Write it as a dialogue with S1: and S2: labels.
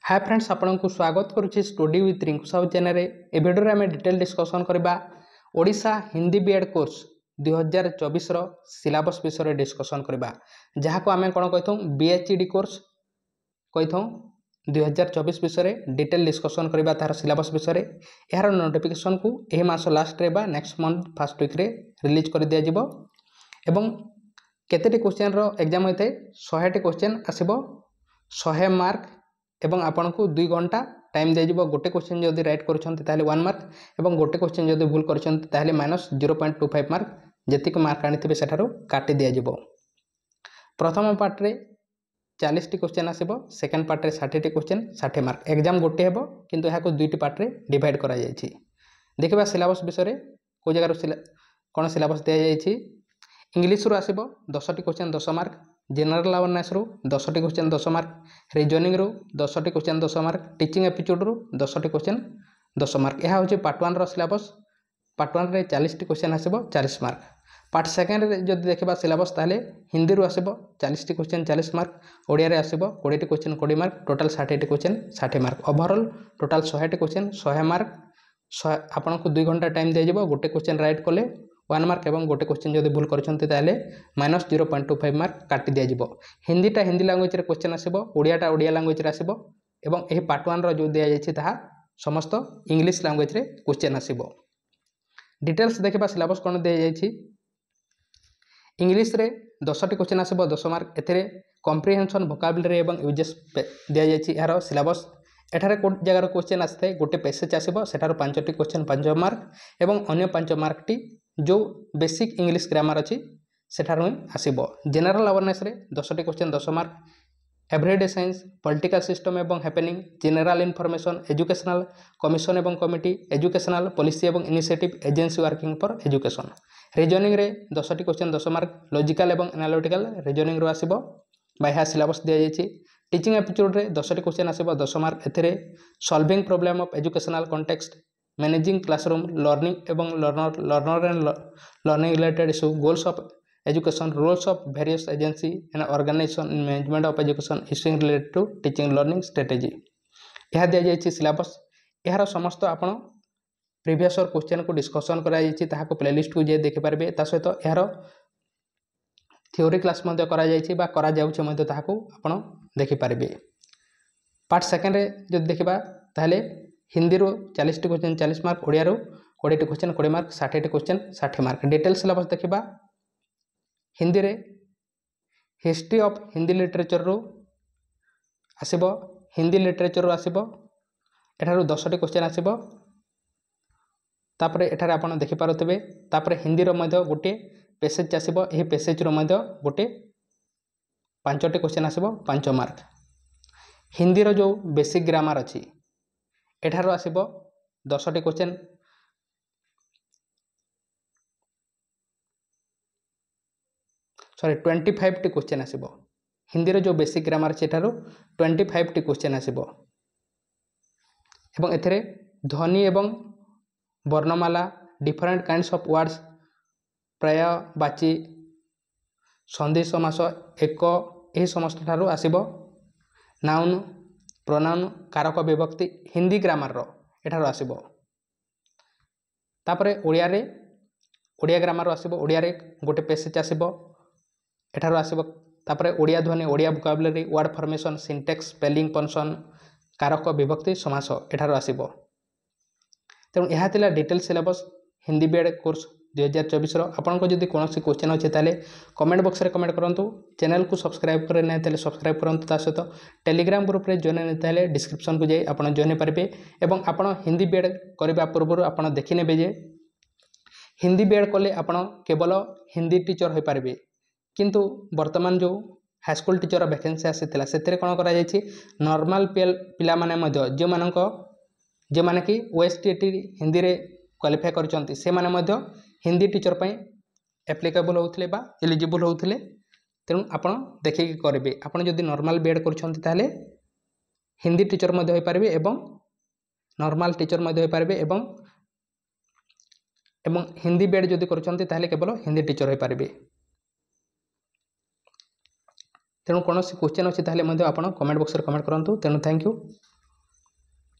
S1: Hi friends, आपन को स्वागत करुच्ची study with Rinku Sahu channel. ए वीडियो आम डिटेल डिस्कसन करबा ओडिशा हिंदी बीएड कोर्स 2024 रो सिलेबस विषय डिस्कसन करबा, जहाँ को आम कौन कही बीएचईडी कोर्स कही 2024 विषय डिटेल डिस्कसन करबा तार सिलेबस विषय। यार नोटिफिकेशन को यह मास लास्ट रे बा नेक्स्ट मंथ फर्स्ट वीक रे रिलीज कर दिया जिवो। एवं केतेटी क्वेश्चन रो एग्जाम होते 100टी क्वेश्चन आसीबो 100 मार्क एवं आपन को 2 घंटा टाइम दिया जिवो। गोटे क्वेश्चन जदि राइट करछन्ते ताले 1 मार्क एवं गोटे क्वेश्चन जदि भूल करछन्ते ताले -0.25 मार्क जेतिक मार्क आनिथिबे सेठारो काटि दिया जिवो। प्रथम पार्ट रे 40टी क्वेश्चन आसीबो, सेकंड पार्ट रे 60टी क्वेश्चन 60 मार्क। एग्जाम गोटे हेबो किंतु एहाको दुईटी पार्ट रे डिवाइड करा जायछि। देखिबा सिलेबस विषय को जगह रो कोन सिलेबस दिया जायछि। इंग्लिश रो आसीबो 10टी क्वेश्चन 10 मार्क, जनरल अवेयरनेस रो 10टी क्वेश्चन 10 मार्क, रीजनिंग रो 10टी क्वेश्चन 10 मार्क, टीचिंग एप्टीट्यूड रो 10टी क्वेश्चन 10 मार्क। यह होछि पार्ट 1 रो सिलेबस। पार्ट 1 रे 40टी क्वेश्चन आसीबो 40 मार्क। पार्ट 2 रे जदि देखिबा सिलेबस ताले हिंदी रो आसीबो 40टी क्वेश्चन 40 मार्क, ओडिया रे आसीबो 20टी question 20 mark, total 60टी question 60 mark. Overall total 100टी क्वेश्चन 100 मार्क। आपन को 2 घंटा टाइम दिया जिवो। गोटे क्वेश्चन राइट कले 1 मार्क एवं गोटे क्वेश्चन जदि भूल करछन्ते ताले -0.25 मार्क काटि दिया जिवो। हिंदीटा हिंदी लैंग्वेज रे क्वेश्चन आसीबो, ओडियाटा ओडिया लैंग्वेज रे आसीबो एवं एही पार्ट 1 रो जो दिया जायछि ताहा समस्त इंग्लिश लैंग्वेज रे क्वेश्चन आसीबो। डिटेल्स देखिबा सिलेबस कोन दिया जायछि। इंग्लिश रे 10टी क्वेश्चन आसीबो 10 मार्क। एथिरे कॉम्प्रिहेंशन वोकाबुलरी एवं यूजेस दिया जायछि यार सिलेबस। एठारे कोड जगार क्वेश्चन आस्ते गोटे पैसेज आसीबो, सेठार 5टी क्वेश्चन 5 मार्क एवं अन्य 5 मार्क टी जो बेसिक इंग्लिश ग्रामर अछि सेठार आसीबो। जनरल अवेयरनेस रे 10टी question 10 mark, everyday science, political system एवं happening, general information, educational commission एवं कमिटी, एजुकेशनल पॉलिसी एवं initiative agency working for education. Reasoning रे 10टी क्वेश्चन 10 मार्क, लॉजिकल एवं एनालिटिकल रीजनिंग रो आसीबो बाया सिलेबस दिया जायछि। टीचिंग एप्टीट्यूड रे 10टी क्वेश्चन आसीबो 10 मार्क। एथिरे solving problem of educational context, managing classroom, learning एवं learner and learning related issue, goals of education, roles of various agency and organisation in management of education issuing related to teaching learning strategy. यह दिया जायछि syllabus. यार समस्त आपण previous और question को discussion करा जायछि, ताहाको playlist को जे देखि पारबे। ता सहित यार थ्योरी क्लास मध्ये करा जायछि बा करा जाउछि मध्ये ताहाको आपण देखि पारबे। पार्ट 2 रे जो देखिबा ताले हिंदी रो 40टी क्वेश्चन 40 मार्क, ओडिया रो 20टी क्वेश्चन 20 मार्क, 60टी क्वेश्चन 60 मार्क। डिटेल सिलेबस देखिबा हिंदी रे हिस्ट्री ऑफ हिंदी लिटरेचर रो आसीबो, हिंदी लिटरेचर रो आसीबो एठारो 10टी क्वेश्चन आसीबो। तापरे एठारे आपण देखि पारुतबे। तापरे हिंदी रो मध्ये गोटे पैसेज आसीबो, एही पैसेज रो मध्ये गोटे 5टी क्वेश्चन आसीबो 5 मार्क। हिंदी रो जो बेसिक ग्रामर अछि एठारो आसीबो 10टी क्वेश्चन 25टी क्वेश्चन आसीबो। हिंदी रो जो बेसिक ग्रामर अछि एठारो 25टी क्वेश्चन आसीबो। एवं एथिरे ध्वनि एवं वर्णमाला, डिफरेंट काइंड्स ऑफ वर्ड्स, पर्यायवाची, संधि समास, एक एही समस्त ठारो आसीबो। नाउन, प्रोनाउन, कारक विभक्ति हिंदी ग्रामर रो एठारो आसीबो। तापरे ओडिया रे ओडिया ग्रामर आसीबो, ओडिया रे गोटे पैसेज आसीबो एठारो आसीबो। तापरे ओडिया ध्वनि, Odia vocabulary, word formation, syntax, spelling, punctuation, कारक विभक्ति समास एठारो आसीबो। तेणु यह थिला detail syllabus Hindi BEd course 2024 रो। आपन को जदि कोनोसी क्वेश्चन अछि ताले कमेंट बॉक्स रे कमेंट करंतु। चैनल को सब्सक्राइब करे नै ताले सब्सक्राइब करंतु। ता सहित टेलीग्राम ग्रुप रे जॉइन नै ताले डिस्क्रिप्शन को जाई आपन जॉइन पारबे। एवं आपन हिंदी बीएड करबा पूर्व आपन देखि नेबे जे हिंदी बीएड कले आपन केवल हिंदी टीचर होई पारबे, किंतु वर्तमान जो हाई स्कूल टीचर वैकेंसी आसीथिला सेतिरे कोन करा जायछि नॉर्मल पिला माने मध्ये जे माने कि ओएसटीटी हिंदी रे क्वालिफाई करचंती से माने मध्ये हिंदी टीचर पई एप्लीकेबल होउथिले बा एलिजिबल होउथिले। तेणु आपण देखिक करेंगे। आपण जदि नॉर्मल बीएड करछंती ताले हिंदी टीचर मध्ये होई पारबे एवं नॉर्मल टीचर मध्ये होई पारबे एवं हिंदी बीएड जदि करछंती ताले केवल हिंदी टीचर होई पारबे। तेणु कौन क्वेश्चन अच्छी ताले मध्ये आपण कमेंट बॉक्स रे कमेंट करंतु। तेणु थैंक यू।